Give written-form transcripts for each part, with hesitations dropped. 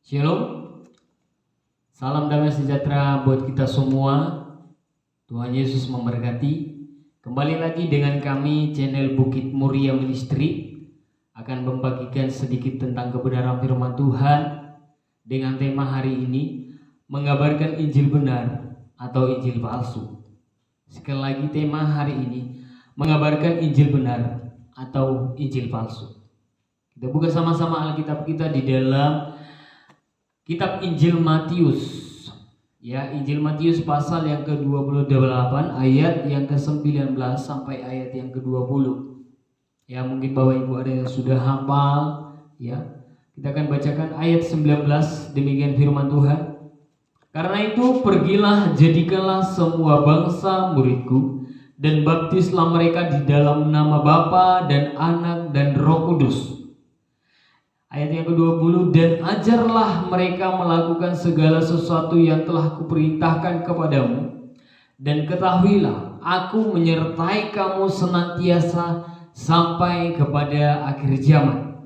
Shalom, salam damai sejahtera buat kita semua. Tuhan Yesus memberkati. Kembali lagi dengan kami, channel Bukit Muria Ministry akan membagikan sedikit tentang kebenaran firman Tuhan dengan tema hari ini, mengabarkan Injil benar atau Injil palsu. Sekali lagi, tema hari ini, mengabarkan Injil benar atau Injil palsu. Kita buka sama-sama Alkitab kita di dalam Kitab Injil Matius, ya, Injil Matius pasal yang ke-28 ayat yang ke-19 sampai ayat yang ke-20. Ya, mungkin Bapak Ibu ada yang sudah hafal, ya. Kita akan bacakan ayat 19, demikian firman Tuhan. Karena itu pergilah, jadikanlah semua bangsa muridku, dan baptislah mereka di dalam nama Bapa dan Anak dan Roh Kudus. Ayat yang ke-20, dan ajarlah mereka melakukan segala sesuatu yang telah kuperintahkan kepadamu, dan ketahuilah aku menyertai kamu senantiasa sampai kepada akhir zaman.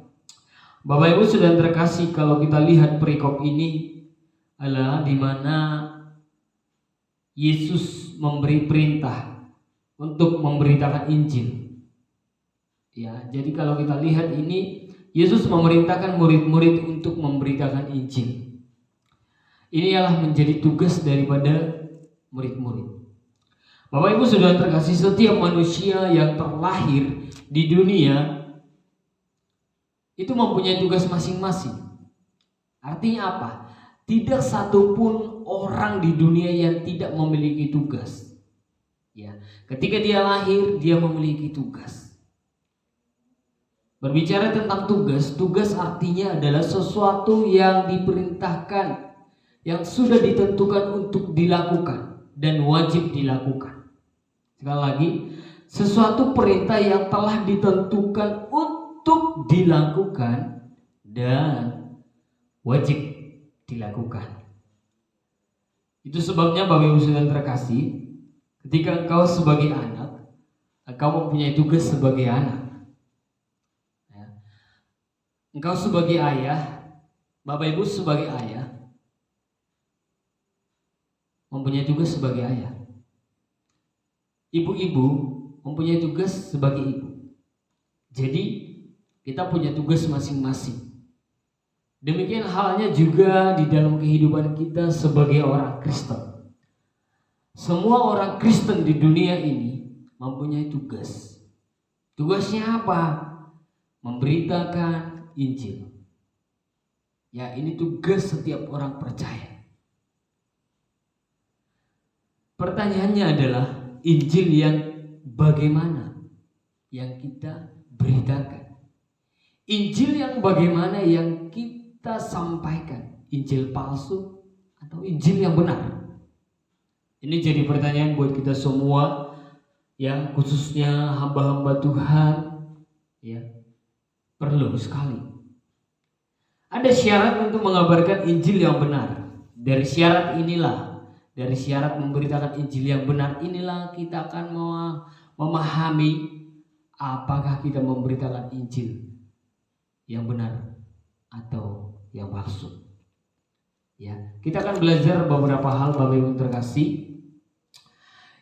Bapak Ibu sudah terkasih, kalau kita lihat perikop ini adalah di mana Yesus memberi perintah untuk memberitakan Injil. Ya, jadi kalau kita lihat ini, Yesus memerintahkan murid-murid untuk memberitakan Injil. Ini adalah menjadi tugas daripada murid-murid. Bapak Ibu sudah terkasih, setiap manusia yang terlahir di dunia itu mempunyai tugas masing-masing. Artinya apa? Tidak satupun orang di dunia yang tidak memiliki tugas. Ya, ketika dia lahir, dia memiliki tugas. Berbicara tentang tugas artinya adalah sesuatu yang diperintahkan, yang sudah ditentukan untuk dilakukan dan wajib dilakukan. Sekali lagi, sesuatu perintah yang telah ditentukan untuk dilakukan dan wajib dilakukan. Itu sebabnya Bapak Ibu Saudara terkasih, ketika engkau sebagai anak, engkau mempunyai tugas sebagai anak. Engkau sebagai ayah, Bapak Ibu sebagai ayah, mempunyai tugas sebagai ayah. Ibu-ibu mempunyai tugas sebagai ibu. Jadi kita punya tugas masing-masing. Demikian halnya juga di dalam kehidupan kita sebagai orang Kristen. Semua orang Kristen di dunia ini mempunyai tugas. Tugasnya apa? Memberitakan Injil. Ya, ini tugas setiap orang percaya. Pertanyaannya adalah, Injil yang bagaimana yang kita beritakan? Injil yang bagaimana yang kita sampaikan? Injil palsu atau Injil yang benar? Ini jadi pertanyaan buat kita semua, ya, khususnya hamba-hamba Tuhan, ya. Perlu sekali. Ada syarat untuk mengabarkan Injil yang benar. Dari syarat inilah, dari syarat memberitakan Injil yang benar inilah kita akan memahami apakah kita memberitakan Injil yang benar atau yang palsu. Ya, kita akan belajar beberapa hal Bapak Ibu terkasih.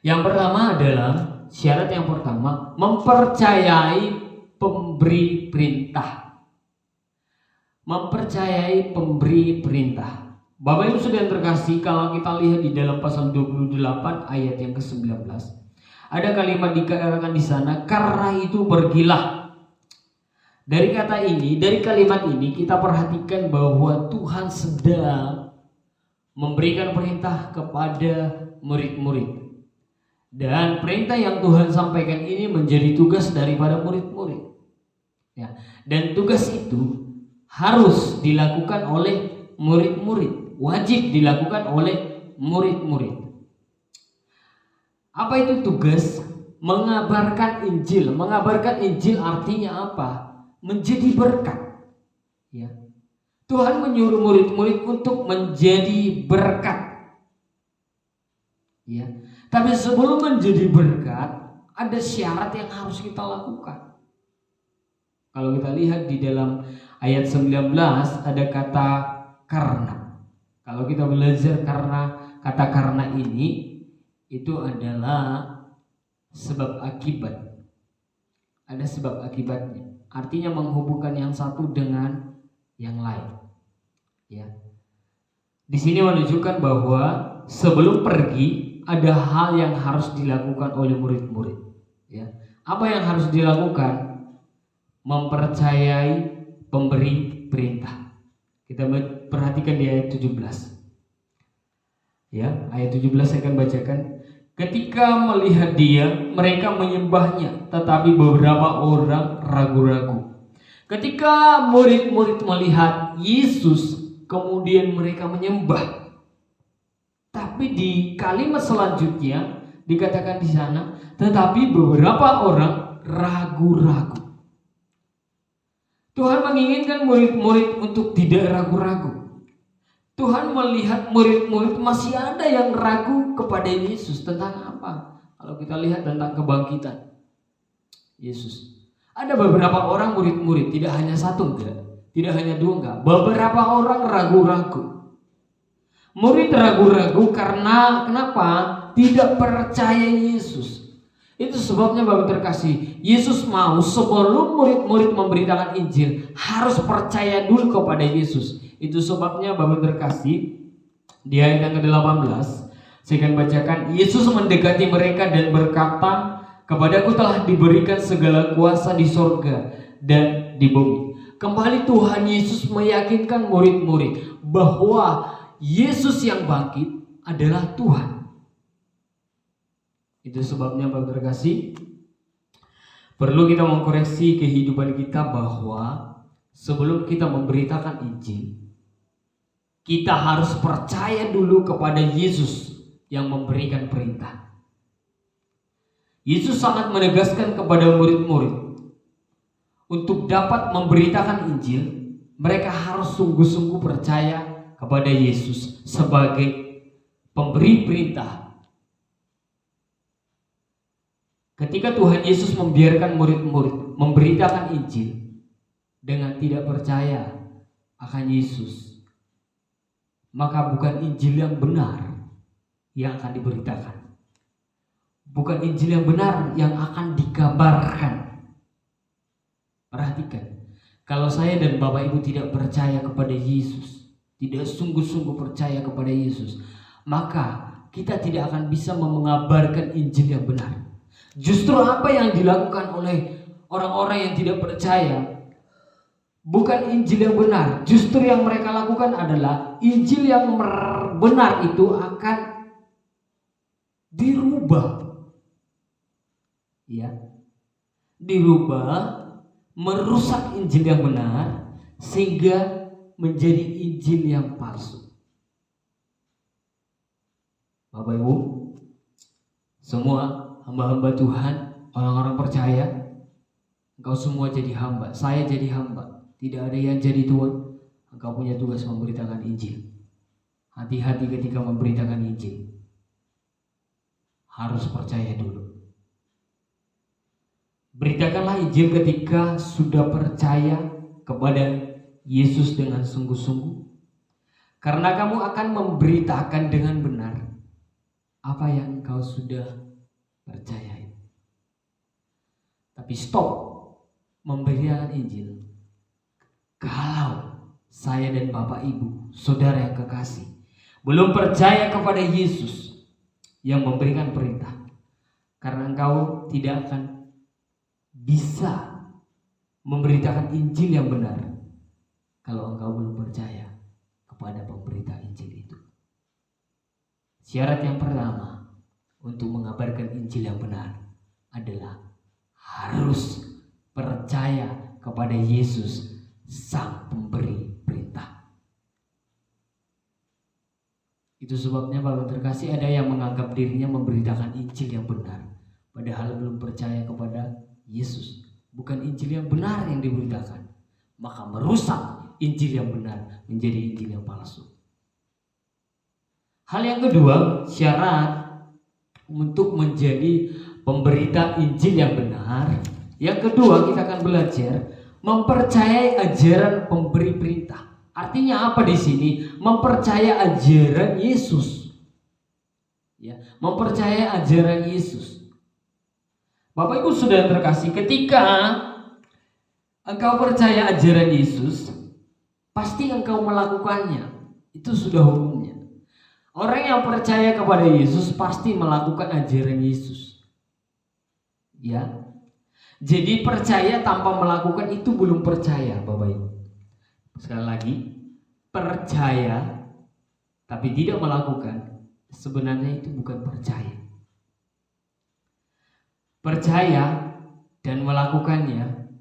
Yang pertama adalah syarat yang pertama, mempercayai pemberi perintah. Mempercayai pemberi perintah. Bapak Ibu sudah terkasih, kalau kita lihat di dalam pasal 28 ayat yang ke-19, ada kalimat dikatakan di sana, karena itu pergilah. Dari kata ini, dari kalimat ini kita perhatikan bahwa Tuhan sedang memberikan perintah kepada murid-murid. Dan perintah yang Tuhan sampaikan ini menjadi tugas daripada murid-murid. Ya, dan tugas itu harus dilakukan oleh murid-murid, wajib dilakukan oleh murid-murid. Apa itu tugas? Mengabarkan Injil. Mengabarkan Injil artinya apa? Menjadi berkat. Ya. Tuhan menyuruh murid-murid untuk menjadi berkat. Ya. Tapi sebelum menjadi berkat, ada syarat yang harus kita lakukan. Kalau kita lihat di dalam ayat 19 ada kata karena. Kalau kita belajar karena, kata karena ini itu adalah sebab akibat. Ada sebab akibatnya. Artinya menghubungkan yang satu dengan yang lain. Ya. Di sini menunjukkan bahwa sebelum pergi ada hal yang harus dilakukan oleh murid-murid. Ya. Apa yang harus dilakukan? Mempercayai pemberi perintah. Kita perhatikan di ayat 17. Ya, ayat 17 saya akan bacakan. Ketika melihat dia, mereka menyembahnya, tetapi beberapa orang ragu-ragu. Ketika murid-murid melihat Yesus, kemudian mereka menyembah. Tapi di kalimat selanjutnya dikatakan di sana, tetapi beberapa orang ragu-ragu. Tuhan menginginkan murid-murid untuk tidak ragu-ragu. Tuhan melihat murid-murid masih ada yang ragu kepada Yesus. Tentang apa? Kalau kita lihat tentang kebangkitan Yesus, ada beberapa orang murid-murid, tidak hanya satu enggak, tidak hanya dua enggak, beberapa orang ragu-ragu. Murid ragu-ragu karena kenapa? Tidak percaya Yesus. Itu sebabnya Bapak terkasih, Yesus mau sebelum murid-murid memberitakan Injil harus percaya dulu kepada Yesus. Itu sebabnya Bapak terkasih, di ayat yang ke-18 saya akan bacakan. Yesus mendekati mereka dan berkata, kepadaku telah diberikan segala kuasa di sorga dan di bumi. Kembali Tuhan Yesus meyakinkan murid-murid bahwa Yesus yang bangkit adalah Tuhan. Itu sebabnya Bapak terkasih, perlu kita mengkoreksi kehidupan kita bahwa sebelum kita memberitakan Injil, kita harus percaya dulu kepada Yesus yang memberikan perintah. Yesus sangat menegaskan kepada murid-murid untuk dapat memberitakan Injil, mereka harus sungguh-sungguh percaya kepada Yesus sebagai pemberi perintah. Ketika Tuhan Yesus membiarkan murid-murid memberitakan Injil dengan tidak percaya akan Yesus, maka bukan Injil yang benar yang akan diberitakan. Bukan Injil yang benar yang akan dikabarkan. Perhatikan, kalau saya dan Bapak Ibu tidak percaya kepada Yesus, tidak sungguh-sungguh percaya kepada Yesus, maka kita tidak akan bisa mengabarkan Injil yang benar. Justru apa yang dilakukan oleh orang-orang yang tidak percaya bukan Injil yang benar. Justru yang mereka lakukan adalah Injil yang benar itu akan dirubah. Ya. Dirubah, merusak Injil yang benar sehingga menjadi Injil yang palsu. Bapak Ibu, semua hamba-hamba Tuhan, orang-orang percaya, engkau semua jadi hamba, saya jadi hamba. Tidak ada yang jadi Tuhan. Engkau punya tugas memberitakan Injil. Hati-hati ketika memberitakan Injil. Harus percaya dulu. Beritakanlah Injil ketika sudah percaya kepada Yesus dengan sungguh-sungguh. Karena kamu akan memberitakan dengan benar apa yang engkau sudah percayai. Tapi stop memberitakan Injil kalau saya dan Bapak Ibu, saudara yang kekasih, belum percaya kepada Yesus yang memberikan perintah. Karena engkau tidak akan bisa memberitakan Injil yang benar kalau engkau belum percaya kepada pemberita Injil itu. Syarat yang pertama untuk mengabarkan Injil yang benar adalah harus percaya kepada Yesus sang pemberi perintah. Itu sebabnya Bapak terkasih, ada yang menganggap dirinya memberitakan Injil yang benar padahal belum percaya kepada Yesus. Bukan Injil yang benar yang diberitakan, maka merusak Injil yang benar menjadi Injil yang palsu. Hal yang kedua, syarat untuk menjadi pemberita Injil yang benar, yang kedua kita akan belajar mempercayai ajaran pemberi perintah. Artinya apa di sini? Mempercaya ajaran Yesus. Ya, mempercaya ajaran Yesus. Bapak Ibu Saudara terkasih, ketika engkau percaya ajaran Yesus, pasti engkau melakukannya. Itu sudah hukumnya. Orang yang percaya kepada Yesus pasti melakukan ajaran Yesus. Ya. Jadi percaya tanpa melakukan itu belum percaya, Bapak Ibu. Sekali lagi, percaya tapi tidak melakukan, sebenarnya itu bukan percaya. Percaya dan melakukannya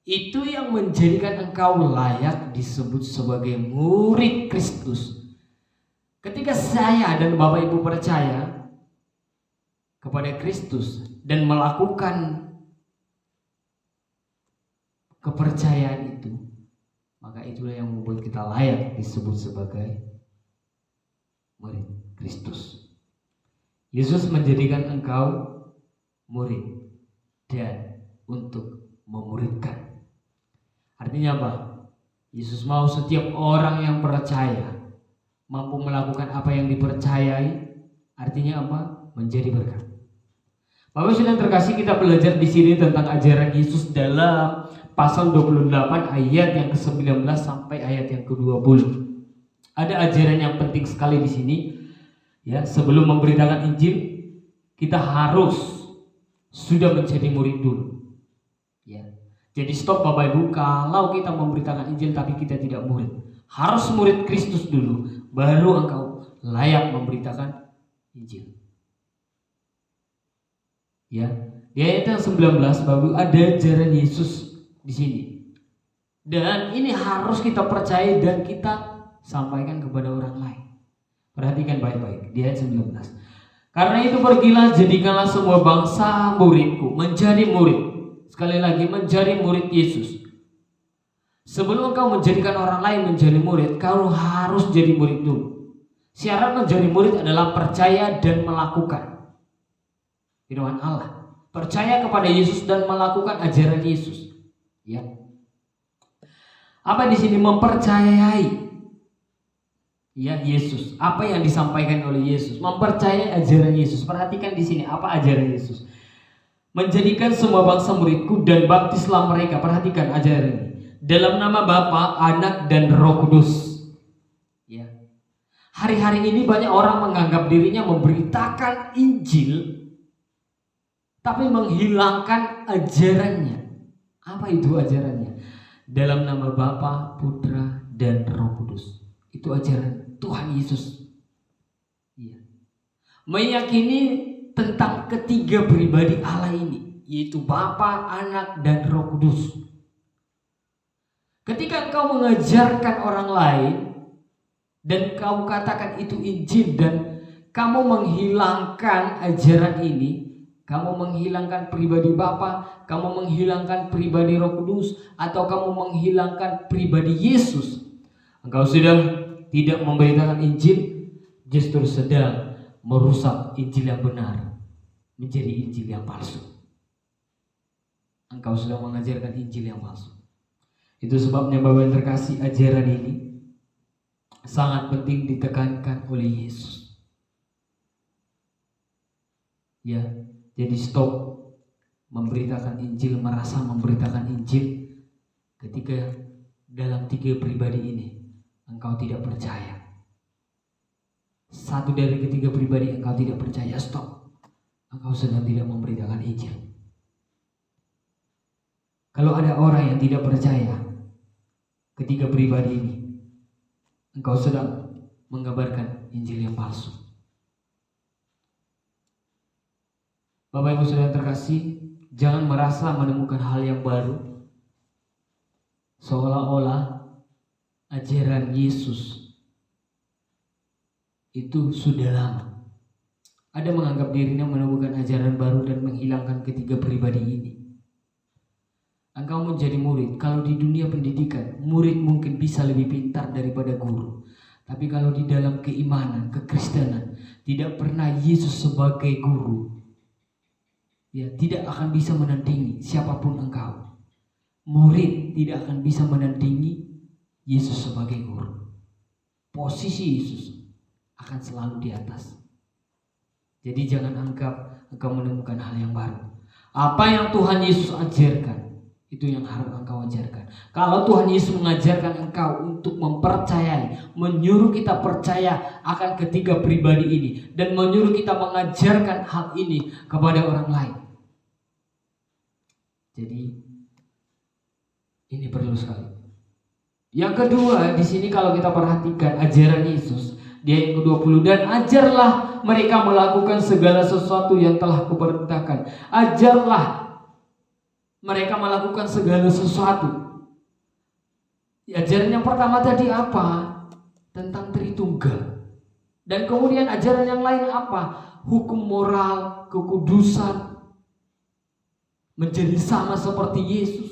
itu yang menjadikan engkau layak disebut sebagai murid Kristus. Ketika saya dan Bapak Ibu percaya kepada Kristus dan melakukan kepercayaan itu, maka itulah yang membuat kita layak disebut sebagai murid Kristus. Yesus menjadikan engkau murid dan untuk memuridkan. Artinya apa? Yesus mau setiap orang yang percaya mampu melakukan apa yang dipercayai. Artinya apa? Menjadi berkat. Bapak sudah terkasih, kita belajar di sini tentang ajaran Yesus dalam pasal 28 ayat yang ke-19 sampai ayat yang ke-20. Ada ajaran yang penting sekali di sini. Ya, sebelum memberitakan Injil, kita harus sudah menjadi murid dulu. Ya. Jadi stop Bapak Ibu, kalau kita memberitakan Injil tapi kita tidak murid. Harus murid Kristus dulu, baru engkau layak memberitakan Injil. Ya, di ayat yang 19 Bapak ada ajaran Yesus di sini. Dan ini harus kita percaya dan kita sampaikan kepada orang lain. Perhatikan baik-baik di ayat 19. Karena itu pergilah, jadikanlah semua bangsa muridku. Menjadi murid. Sekali lagi, menjadi murid Yesus. Sebelum engkau menjadikan orang lain menjadi murid, kau harus jadi murid dulu. Syarat menjadi murid adalah percaya dan melakukan firman Allah. Percaya kepada Yesus dan melakukan ajaran Yesus. Ya. Apa di sini? Mempercayai ya Yesus. Apa yang disampaikan oleh Yesus? Mempercayai ajaran Yesus. Perhatikan di sini apa ajaran Yesus. Menjadikan semua bangsa muridku dan baptislah mereka. Perhatikan ajaran ini. Dalam nama Bapa, Anak dan Roh Kudus. Ya. Hari-hari ini banyak orang menganggap dirinya memberitakan Injil tapi menghilangkan ajarannya. Apa itu ajarannya? Dalam nama Bapa, Putra, dan Roh Kudus. Itu ajaran Tuhan Yesus. Ya. Meyakini tentang ketiga pribadi Allah ini, yaitu Bapa, Anak, dan Roh Kudus. Ketika engkau mengajarkan orang lain dan kau katakan itu Injil dan kamu menghilangkan ajaran ini, kamu menghilangkan pribadi Bapa, kamu menghilangkan pribadi Roh Kudus, atau kamu menghilangkan pribadi Yesus, engkau sudah tidak memberitakan Injil, justru sedang merusak Injil yang benar menjadi Injil yang palsu. Engkau sudah mengajarkan Injil yang palsu. Itu sebabnya Bapak yang terkasih, ajaran ini sangat penting ditekankan oleh Yesus. Ya, jadi stop memberitakan Injil, merasa memberitakan Injil ketika dalam tiga pribadi ini engkau tidak percaya. Satu dari ketiga pribadi engkau tidak percaya, stop. Engkau sedang tidak memberitakan Injil. Kalau ada orang yang tidak percaya ketiga pribadi ini, engkau sedang mengabarkan Injil yang palsu. Bapak Ibu Saudara terkasih, jangan merasa menemukan hal yang baru seolah-olah ajaran Yesus itu sudah lama. Ada menganggap dirinya menemukan ajaran baru dan menghilangkan ketiga pribadi ini. Engkau menjadi murid. Kalau di dunia pendidikan, murid mungkin bisa lebih pintar daripada guru. Tapi kalau di dalam keimanan, kekristenan, tidak pernah Yesus sebagai guru, ya, tidak akan bisa menandingi siapapun engkau. Murid tidak akan bisa menandingi Yesus sebagai guru. Posisi Yesus akan selalu di atas. Jadi jangan anggap engkau menemukan hal yang baru. Apa yang Tuhan Yesus ajarkan, itu yang harus engkau ajarkan. Kalau Tuhan Yesus mengajarkan engkau untuk mempercayai, menyuruh kita percaya akan ketiga pribadi ini, dan menyuruh kita mengajarkan hal ini kepada orang lain. Jadi ini perlu sekali. Yang kedua, di sini kalau kita perhatikan ajaran Yesus, di ayat ke-20, dan ajarlah mereka melakukan segala sesuatu yang telah kuperintahkan. Ajarlah mereka melakukan segala sesuatu. Ajaran yang pertama tadi apa? Tentang Tritunggal. Dan kemudian ajaran yang lain apa? Hukum moral, kekudusan, menjadi sama seperti Yesus.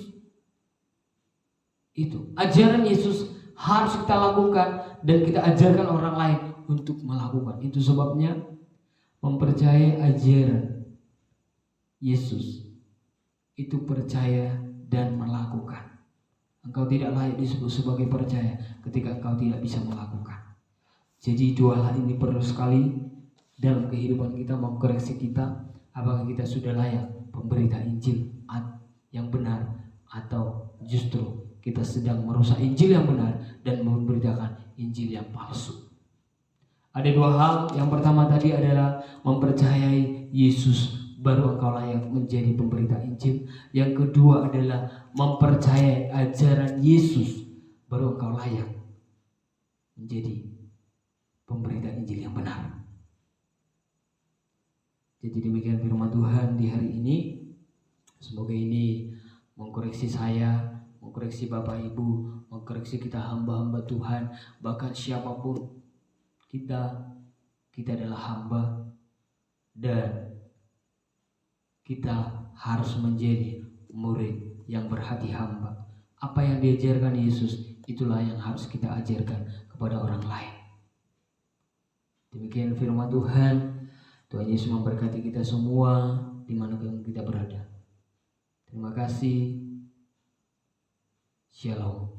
Itu ajaran Yesus harus kita lakukan dan kita ajarkan orang lain untuk melakukan. Itu sebabnya mempercayai ajaran Yesus itu percaya dan melakukan. Engkau tidak layak disebut sebagai percaya ketika engkau tidak bisa melakukan. Jadi dua hal ini perlu sekali dalam kehidupan kita, mengkoreksi kita apakah kita sudah layak pemberita Injil yang benar, atau justru kita sedang merusak Injil yang benar dan memberitakan Injil yang palsu. Ada dua hal. Yang pertama tadi adalah mempercayai Yesus baru engkau layak menjadi pemberita Injil. Yang kedua adalah mempercayai ajaran Yesus baru engkau layak menjadi pemberita Injil yang benar. Jadi demikian firman Tuhan di hari ini. Semoga ini mengkoreksi saya, mengkoreksi Bapak Ibu, mengkoreksi kita hamba-hamba Tuhan, bahkan siapapun kita adalah hamba dan kita harus menjadi murid yang berhati hamba. Apa yang diajarkan Yesus, itulah yang harus kita ajarkan kepada orang lain. Demikian firman Tuhan. Tuhan Yesus memberkati kita semua dimanapun kita berada. Terima kasih. Shalom.